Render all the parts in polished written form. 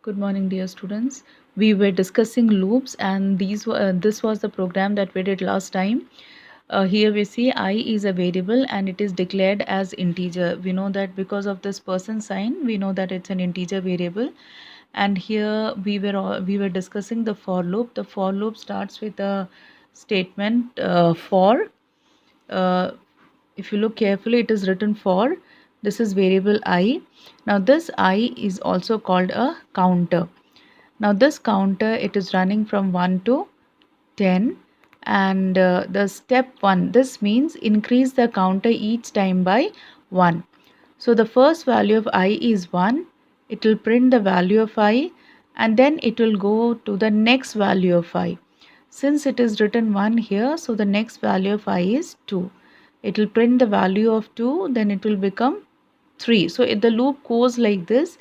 Good morning, dear students. We were discussing loops, and this was the program that we did last time. Here we see I is a variable and it is declared as integer. We know that because of this person sign, we know that it's an integer variable. And here we were discussing the for loop. The for loop starts with a statement for. Uh, if you look carefully, it is written for. This is variable I. Now this I is also called a counter. Now this counter, it is running from 1 to 10, and the step 1, this means increase the counter each time by 1. So the first value of I is 1, it will print the value of I, and then it will go to the next value of I. Since it is written 1 here, so the next value of I is 2. It will print the value of 2, then it will become 3. So if the loop goes like this,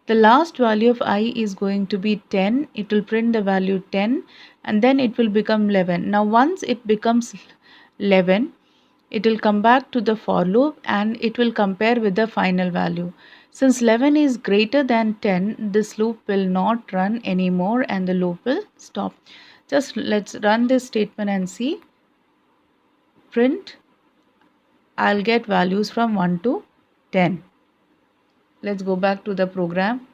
the last value of I is going to be 10. It will print the value 10 and then it will become 11. Now once it becomes 11, it will come back to the for loop and it will compare with the final value. Since 11 is greater than 10, this loop will not run anymore and the loop will stop. Just let's run this statement and see. Print, I'll get values from 1 to 10. Let's go back to the program.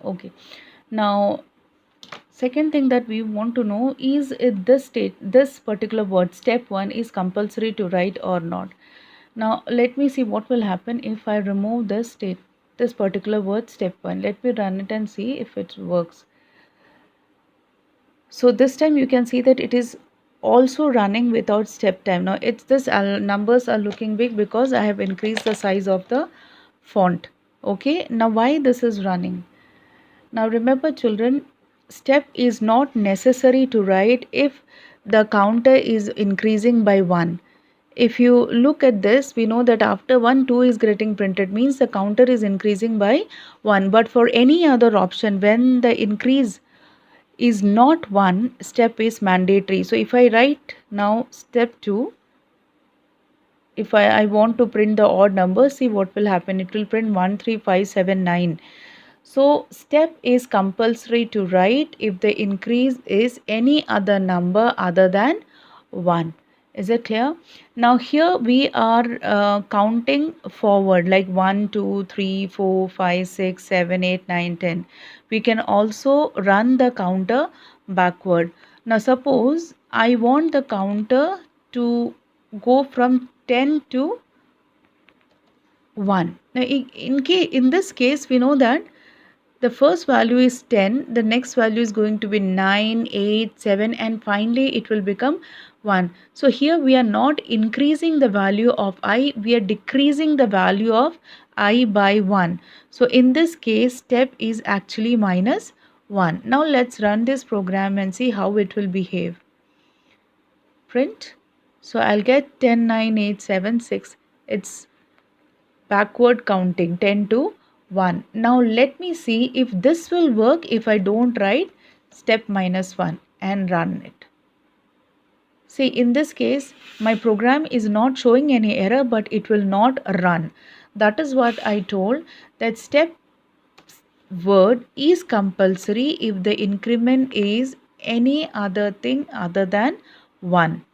Okay, now second thing that we want to know is if this particular word step 1 is compulsory to write or not. Now let me see what will happen if I remove this particular word step 1. Let me run it and see if it works. So this time you can see that it is also running without step time. Now it's this numbers are looking big because I have increased the size of the font. Okay, now why this is running? Now remember children, step is not necessary to write if the counter is increasing by 1. If you look at this, we know that after 1, 2 is getting printed, means the counter is increasing by 1. But for any other option, when the increase is not 1, step is mandatory. So if I write now step 2, if I want to print the odd number, see what will happen. It will print 1, 3, 5, 7, 9. So step is compulsory to write if the increase is any other number other than 1. Is it clear? Now here we are counting forward like 1, 2, 3, 4, 5, 6, 7, 8, 9, 10. We can also run the counter backward. Now suppose I want the counter to go from 10 to 1. Now in this case we know that the first value is 10, the next value is going to be 9, 8, 7 and finally it will become 1. So here we are not increasing the value of I, we are decreasing the value of I by 1. So in this case step is actually minus 1. Now let's run this program and see how it will behave. Print. So I'll get 10, 9, 8, 7, 6. It's backward counting 10 to 1. Now let me see if this will work if I don't write step minus 1 and run it. See, in this case my program is not showing any error but it will not run. That is what I told, that step word is compulsory if the increment is any other thing other than 1.